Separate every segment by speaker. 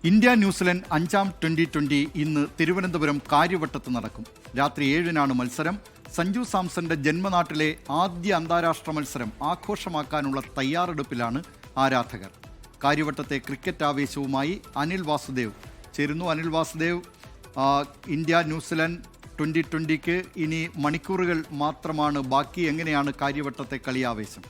Speaker 1: India New Zealand 5ാം T20 ഇന്ന് തിരുവനന്തപുരം കാര്യവട്ടത്ത് നടക്കും. രാത്രി 7-നാണ് മത്സരം. സഞ്ജു സാംസന്റെ ജന്മനാട്ടിലെ ആദ്യ അന്താരാഷ്ട്ര മത്സരം ആഘോഷമാക്കാനുള്ള തയ്യാറെടുപ്പിലാണ് ആരാധകർ. കാര്യവട്ടത്തെ ക്രിക്കറ്റ് ആവേശവുമായി അനിൽ വാസുദേവ് ചേരുന്നു. അനിൽ വാസുദേവ്, ഇന്ത്യ ന്യൂസിലൻഡ് 2020 ഇനി മണിക്കൂറുകൾ മാത്രമാണ് ബാക്കി. എങ്ങനെയാണ് കാര്യവട്ടത്തെ കളിയാവേശം?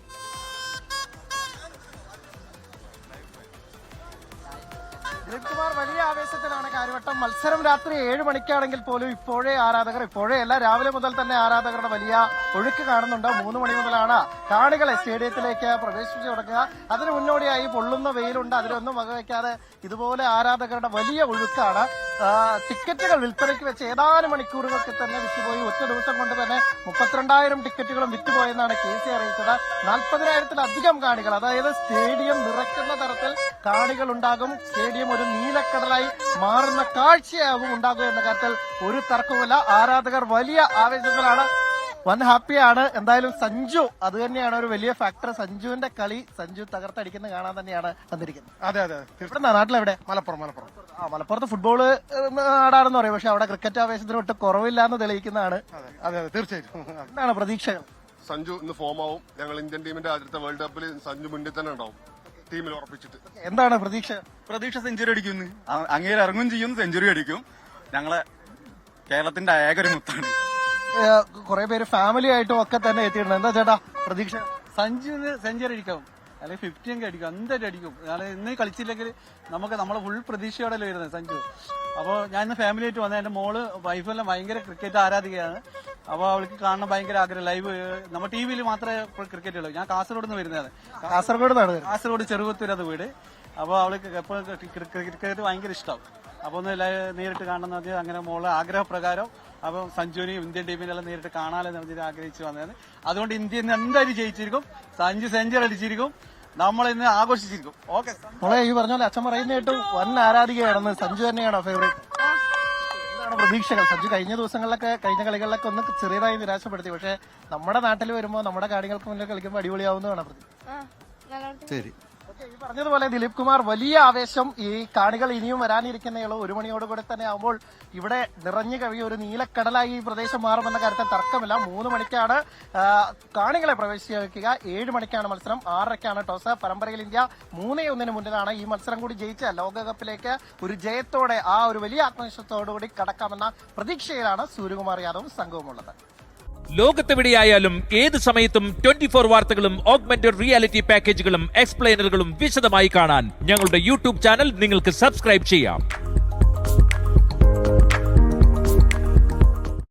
Speaker 2: ദിലീപ്കുമാർ, വലിയ ആവേശത്തിലാണ് കാര്യവട്ടം. മത്സരം രാത്രി 7 മണിക്കാണെങ്കിൽ പോലും ഇപ്പോഴേ അല്ല, രാവിലെ മുതൽ തന്നെ ആരാധകരുടെ വലിയ ഒഴുക്ക് കാണുന്നുണ്ട്. 3 മണി മുതലാണ് കാണികളെ സ്റ്റേഡിയത്തിലേക്ക് പ്രവേശിപ്പിച്ചു തുടങ്ങുക. അതിന് മുന്നോടിയായി പൊള്ളുന്ന വെയിലുണ്ട്, അതിലൊന്നും വകവയ്ക്കാതെ ഇതുപോലെ ആരാധകരുടെ വലിയ ഒഴുക്കാണ്. ടിക്കറ്റുകൾ വിൽപ്പനയ്ക്ക് വെച്ച് ഏതാനും മണിക്കൂറുകൾക്ക് തന്നെ വിറ്റുപോയി. ഒറ്റ ദിവസം കൊണ്ട് തന്നെ 32,000 ടിക്കറ്റുകളും വിറ്റുപോയെന്നാണ് KC അറിയിച്ചത്. 40,000-ലധികം കാണികൾ, അതായത് സ്റ്റേഡിയം നിറയ്ക്കുന്ന തരത്തിൽ കാണികൾ ഉണ്ടാകും. സ്റ്റേഡിയം ഒരു നീലക്കടലായി മാറുന്ന കാഴ്ചയാവും ഉണ്ടാകുക എന്ന കാര്യത്തിൽ ഒരു തർക്കവുമില്ല. ആരാധകർ വലിയ ആവേശത്തിലാണ്, വൻ ഹാപ്പിയാണ്. എന്തായാലും സഞ്ജു, അത് തന്നെയാണ് ഒരു വലിയ ഫാക്ടർ. സഞ്ജുവിന്റെ കളി, സഞ്ജു തകർത്തടിക്കുന്ന കാണാൻ തന്നെയാണ് വന്നിരിക്കുന്നത്.
Speaker 3: അതെ.
Speaker 2: ഇവിടെ നാട്ടിലെവിടെ? മലപ്പുറത്ത് ഫുട്ബോള് നാടാണെന്ന് പറയും, പക്ഷെ അവിടെ ക്രിക്കറ്റ് ആവേശത്തിന് ഒട്ട് കുറവില്ല എന്ന് തെളിയിക്കുന്നതാണ്.
Speaker 3: അതെ, തീർച്ചയായിട്ടും.
Speaker 2: എന്താണ് പ്രതീക്ഷകൾ?
Speaker 4: സഞ്ജു ഇന്ന് ഫോമാവും. ഞങ്ങൾ ഇന്ത്യൻ ടീമിന്റെ ആദ്യത്തെ വേൾഡ് കപ്പിൽ സഞ്ജു മുന്നിൽ തന്നെ ഉണ്ടാവും, ടീമിൽ ഉറപ്പിച്ചിട്ട്.
Speaker 2: എന്താണ് പ്രതീക്ഷ?
Speaker 5: സെഞ്ചുറി അടിക്കുന്നു, അങ്ങേര് ഇറങ്ങും ചെയ്യും, സെഞ്ചുറി അടിക്കും. ഞങ്ങളെ കേരളത്തിന്റെ ഏകരു മുത്താണ്.
Speaker 2: കുറെ പേര് ഫാമിലി ആയിട്ടും ഒക്കെ തന്നെ എത്തിയിട്ടുണ്ട്. എന്താ ചേട്ടാ പ്രതീക്ഷ?
Speaker 6: സഞ്ജുവിന് സെഞ്ചുറി അടിക്കും, അല്ലെങ്കിൽ 50 ഒക്കെ അടിക്കും, എന്തായാലും അടിക്കും. ഇന്ന് കളിച്ചില്ലെങ്കിൽ നമ്മളെ ഫുൾ പ്രതീക്ഷയോടെ വരുന്നത് സഞ്ജു. അപ്പോൾ ഞാൻ ഇന്ന് ഫാമിലി ആയിട്ട് വന്നത്. എന്റെ മോള് വൈഫെല്ലാം ഭയങ്കര ക്രിക്കറ്റ് ആരാധികയാണ്. അപ്പോൾ അവൾക്ക് കാണാൻ ഭയങ്കര ആഗ്രഹം. ലൈവ് നമ്മുടെ TV മാത്രമേ ക്രിക്കറ്റ് ഉള്ളൂ. ഞാൻ കാസർഗോഡ് നിന്ന് വരുന്നതാണ്. കാസർഗോഡ് ചെറുകുത്തൂർ അത് വീട്. അപ്പോൾ അവൾക്ക് എപ്പോഴും ക്രിക്കറ്റ് ഭയങ്കര ഇഷ്ടമാവും. അപ്പോൾ ഒന്ന് നേരിട്ട് കാണണമെന്ന് അങ്ങനെ മോളെ ആഗ്രഹപ്രകാരം അപ്പം സഞ്ജുവിനെയും ഇന്ത്യൻ ടീമിനെല്ലാം നേരിട്ട് കാണാനെന്ന് പറഞ്ഞിട്ട് ആഗ്രഹിച്ചു വന്നതാണ്. അതുകൊണ്ട് ഇന്ത്യ ഇന്ന് എന്തായാലും ജയിച്ചിരിക്കും. സഞ്ജു സെഞ്ചുറി അടിച്ചിരിക്കും, നമ്മളിന്ന് ആഘോഷിച്ചിരിക്കും. ഓക്കെ
Speaker 2: മോളെ, ഈ പറഞ്ഞ പോലെ അച്ഛൻ പറയുന്ന കേട്ടു വൻ ആരാധികയാണെന്ന്. സഞ്ജു തന്നെയാണോ ഫേവറേറ്റ്? എന്താണ് പ്രതീക്ഷകൾ? സഞ്ജു കഴിഞ്ഞ കളികളിലൊക്കെ ഒന്ന് ചെറിയതായി നിരാശപ്പെടുത്തി, പക്ഷെ നമ്മുടെ നാട്ടിൽ വരുമ്പോൾ നമ്മുടെ കാണികൾക്ക് മുന്നിൽ കളിക്കുമ്പോൾ അടിപൊളിയാവുന്നതാണ് പ്രതീക്ഷ.
Speaker 1: ശരി.
Speaker 2: ഈ പറഞ്ഞതുപോലെ ദിലീപ് കുമാർ, വലിയ ആവേശം. ഈ കാണികൾ ഇനിയും വരാനിരിക്കുന്നേയുള്ളൂ. 1 മണിയോടുകൂടി തന്നെ ആവുമ്പോൾ ഇവിടെ നിറഞ്ഞു കവിയ ഒരു നീലക്കടലായി ഈ പ്രദേശം മാറുമെന്ന കാര്യത്തിൽ തർക്കമില്ല. 3 മണിക്കാണ് കാണികളെ പ്രവേശിക്കുക. 7 മണിക്കാണ് മത്സരം. 6:30-ക്കാണ് ടോസ്. പരമ്പരയിൽ ഇന്ത്യ 3-1 മുന്നിലാണ്. ഈ മത്സരം കൂടി ജയിച്ച ലോകകപ്പിലേക്ക് ഒരു ജയത്തോടെ, ആ ഒരു വലിയ ആത്മവിശ്വാസത്തോടുകൂടി കടക്കാമെന്ന പ്രതീക്ഷയിലാണ് സൂര്യകുമാർ യാദവും സംഘവുമുള്ളത്.
Speaker 7: ലോകത്തെവിടെയായാലും ഏത് സമയത്തും 24 വാർത്തകളും ഓഗ്മെന്റഡ് റിയാലിറ്റി പാക്കേജുകളും എക്സ്പ്ലെയിനറുകളും വിശദമായി കാണാൻ ഞങ്ങളുടെ YouTube ചാനൽ നിങ്ങൾക്ക് സബ്സ്ക്രൈബ് ചെയ്യാം.